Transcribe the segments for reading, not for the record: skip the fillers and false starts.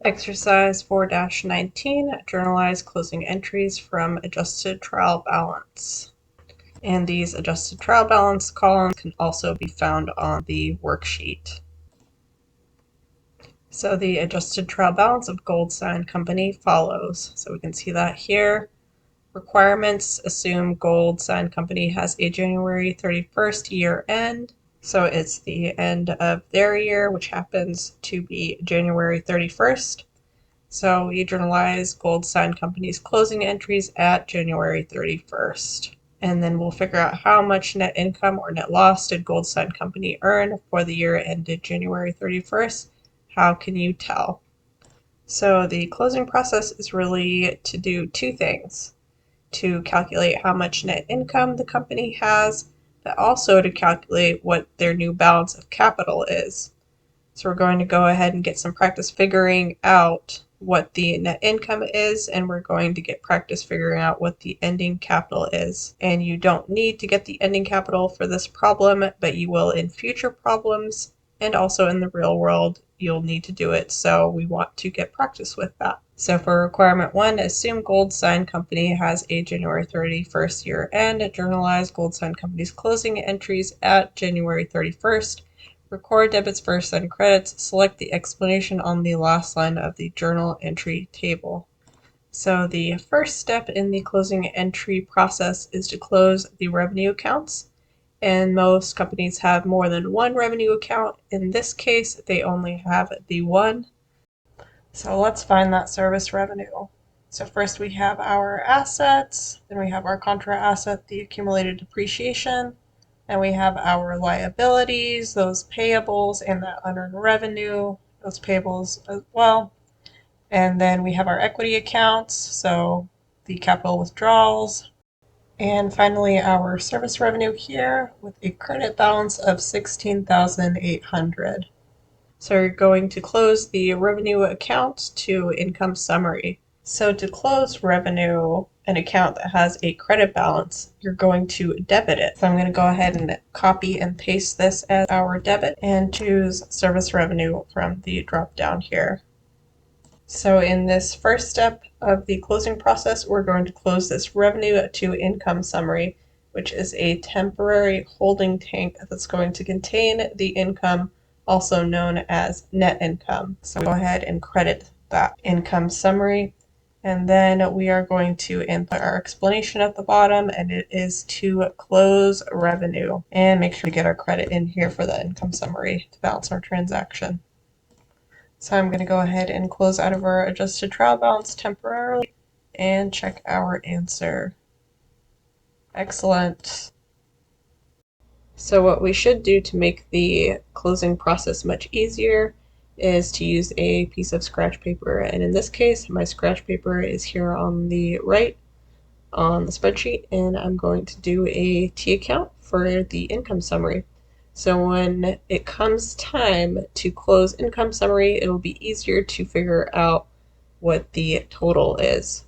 Exercise 4-19, journalize closing entries from adjusted trial balance. And these adjusted trial balance columns can also be found on the worksheet. So the adjusted trial balance of Gold Sign Company follows. So we can see that here. Requirements assume Gold Sign Company has a January 31st year end. So it's the end of their year, which happens to be January 31st. So we journalize Gold Sign Company's closing entries at January 31st. And then we'll figure out how much net income or net loss did Gold Sign Company earn for the year ended January 31st. How can you tell? So the closing process is really to do two things: to calculate how much net income the company has, but also to calculate what their new balance of capital is. So we're going to go ahead and get some practice figuring out what the net income is, and we're going to get practice figuring out what the ending capital is. And you don't need to get the ending capital for this problem, but you will in future problems, and also in the real world you'll need to do it, so we want to get practice with that. So for requirement 1, assume Gold Sign Company has a January 31st year end. Journalize Gold Sign Company's closing entries at January 31st. Record debits first, then credits. Select the explanation on the last line of the journal entry table. So the first step in the closing entry process is to close the revenue accounts. And most companies have more than one revenue account. In this case, they only have the one. So let's find that service revenue. So first we have our assets, then we have our contra asset, the accumulated depreciation, and we have our liabilities, those payables, and that unearned revenue, those payables as well. And then we have our equity accounts, so the capital withdrawals. And finally, our service revenue here with a credit balance of $16,800. So you're going to close the revenue account to income summary. So to close revenue, an account that has a credit balance, you're going to debit it. So I'm going to go ahead and copy and paste this as our debit and choose service revenue from the drop down here. So in this first step of the closing process, we're going to close this revenue to income summary, which is a temporary holding tank that's going to contain the income, also known as net income. So go ahead and credit that income summary. And then we are going to input our explanation at the bottom, and it is to close revenue. And make sure to get our credit in here for the income summary to balance our transaction. So I'm going to go ahead and close out of our adjusted trial balance temporarily and check our answer. Excellent. So what we should do to make the closing process much easier is to use a piece of scratch paper. And in this case, my scratch paper is here on the right on the spreadsheet, and I'm going to do a T account for the income summary. So when it comes time to close income summary, it'll be easier to figure out what the total is.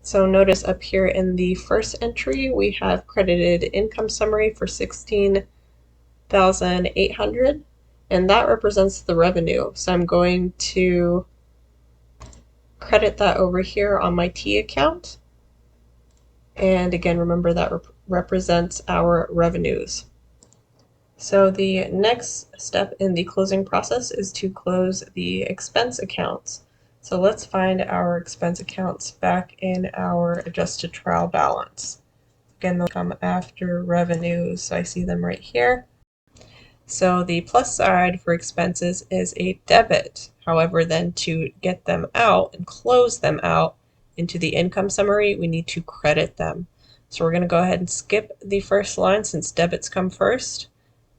So notice up here in the first entry, we have credited income summary for $16,800, and that represents the revenue. So I'm going to credit that over here on my T account. And again, remember that represents our revenues. So the next step in the closing process is to close the expense accounts. So let's find our expense accounts back in our adjusted trial balance. Again, they'll come after revenues, so I see them right here. So the plus side for expenses is a debit. However, then to get them out and close them out into the income summary, we need to credit them. So we're going to go ahead and skip the first line since debits come first.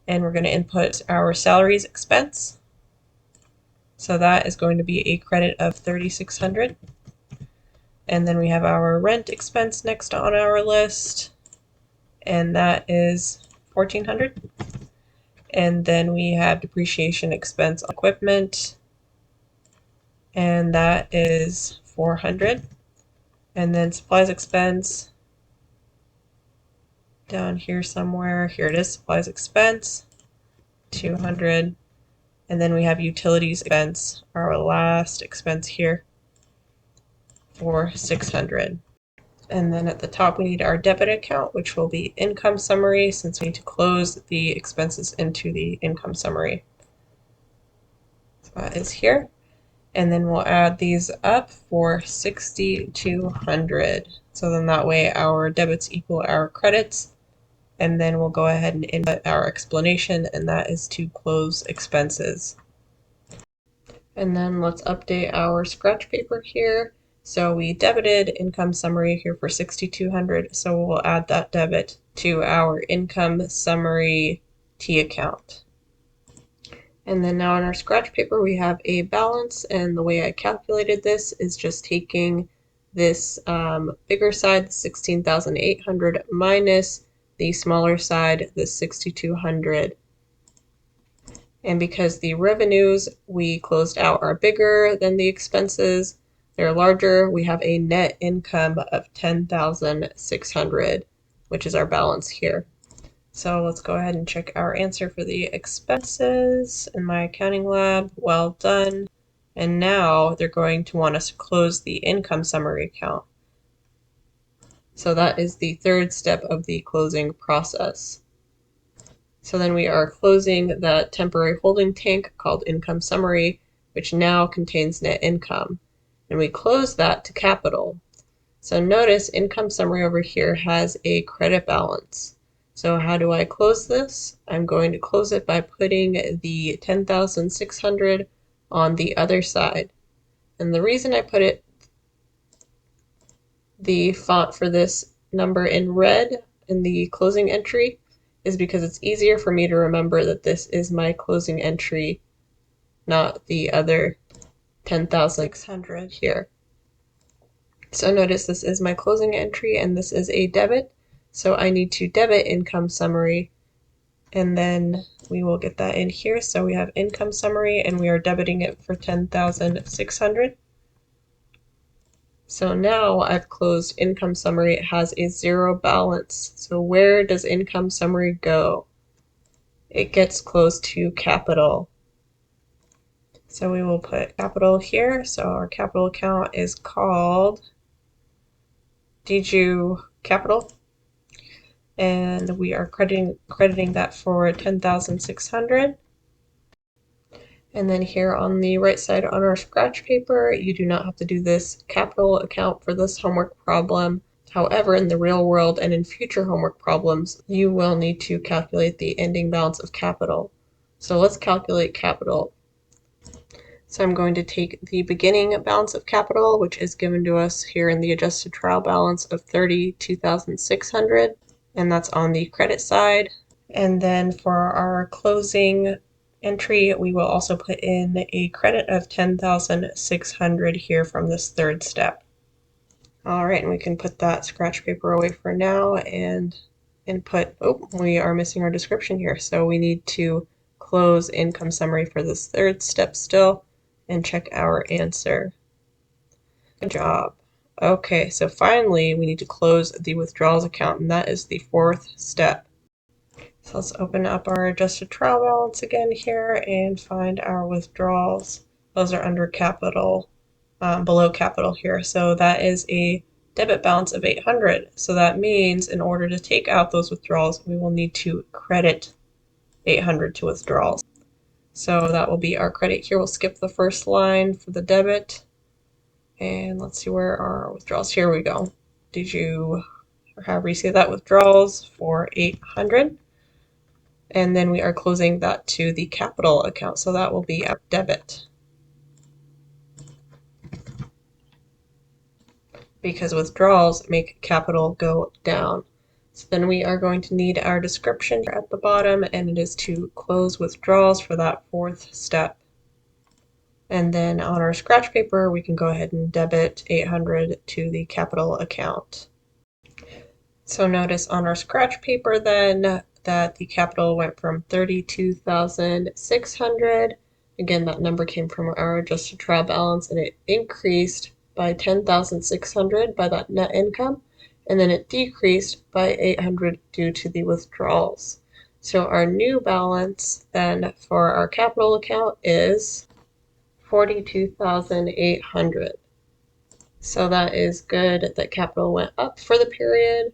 And we're going to input our salaries expense. So that is going to be a credit of $3,600. And then we have our rent expense next on our list, and that is $1,400. And then we have depreciation expense on equipment, and that is $400. And then supplies expense down here somewhere. Here it is, supplies expense, $200. And then we have utilities expense, our last expense here, for 600. And then at the top, we need our debit account, which will be income summary, since we need to close the expenses into the income summary. So that is here. And then we'll add these up for 6,200. So then that way our debits equal our credits. And then we'll go ahead and input our explanation, and that is to close expenses. And then let's update our scratch paper here. So we debited income summary here for 6,200. So we'll add that debit to our income summary T account. And then now on our scratch paper, we have a balance. And the way I calculated this is just taking this bigger side, the 16,800, minus the smaller side, the 6,200. And because the revenues we closed out are bigger than the expenses, they're larger, we have a net income of 10,600, which is our balance here. So let's go ahead and check our answer for the expenses in my accounting lab. Well done. And now they're going to want us to close the income summary account. So that is the third step of the closing process. So then we are closing the temporary holding tank called income summary, which now contains net income. And we close that to capital. So notice income summary over here has a credit balance. So how do I close this? I'm going to close it by putting the 10,600 on the other side. And the reason I put the font for this number in red in the closing entry is because it's easier for me to remember that this is my closing entry, not the other 10,600 here. So notice this is my closing entry and this is a debit. So I need to debit income summary, and then we will get that in here. So we have income summary and we are debiting it for 10,600. So now I've closed income summary. It has a zero balance. So where does income summary go? It gets closed to capital. So we will put capital here. So our capital account is called DJU Capital. And we are crediting that for 10,600. And then here on the right side on our scratch paper, you do not have to do this capital account for this homework problem. However, in the real world and in future homework problems, you will need to calculate the ending balance of capital. So let's calculate capital. So I'm going to take the beginning balance of capital, which is given to us here in the adjusted trial balance of 32,600. And that's on the credit side. And then for our closing entry, we will also put in a credit of 10,600 here from this third step. All right, and we can put that scratch paper away for now and input, we are missing our description here. So we need to close income summary for this third step still and check our answer. Good job. Okay, so finally we need to close the withdrawals account, and that is the fourth step. So let's open up our adjusted trial balance again here and find our withdrawals. Those are under capital, below capital here. So that is a debit balance of 800. So that means in order to take out those withdrawals, we will need to credit 800 to withdrawals. So that will be our credit here. We'll skip the first line for the debit. And let's see where our withdrawals. Here we go. Did you have receive that withdrawals for 800? And then we are closing that to the capital account. So that will be our debit. Because withdrawals make capital go down. So then we are going to need our description at the bottom, and it is to close withdrawals for that fourth step. And then on our scratch paper, we can go ahead and debit 800 to the capital account. So notice on our scratch paper then that the capital went from 32,600. Again, that number came from our adjusted trial balance, and it increased by 10,600 by that net income, and then it decreased by 800 due to the withdrawals. So our new balance then for our capital account is 42,800. So that is good that capital went up for the period.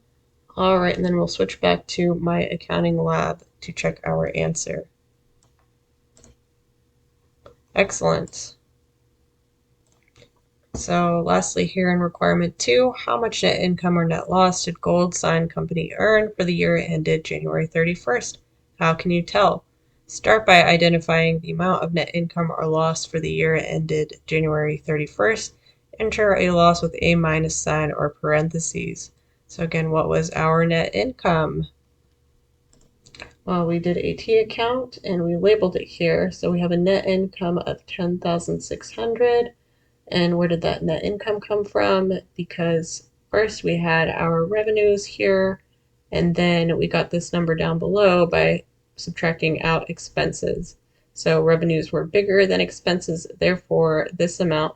All right, and then we'll switch back to my accounting lab to check our answer. Excellent. So lastly here in requirement 2, how much net income or net loss did Gold Sign Company earn for the year ended January 31st? How can you tell? Start by identifying the amount of net income or loss for the year ended January 31st. Enter a loss with a minus sign or parentheses. So again, what was our net income? Well, we did a T account and we labeled it here. So we have a net income of 10,600. And where did that net income come from? Because first we had our revenues here, and then we got this number down below by subtracting out expenses. So revenues were bigger than expenses, therefore this amount,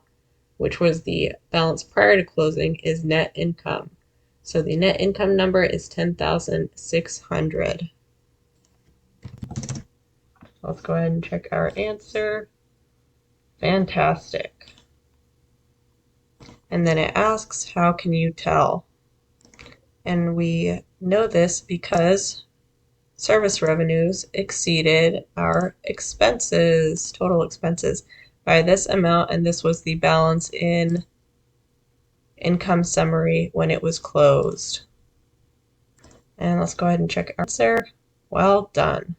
which was the balance prior to closing, is net income. So the net income number is 10,600. Let's go ahead and check our answer. Fantastic. And then it asks, how can you tell? And we know this because service revenues exceeded our expenses, total expenses, by this amount, and this was the balance in income summary when it was closed. And let's go ahead and check our answer. Well done.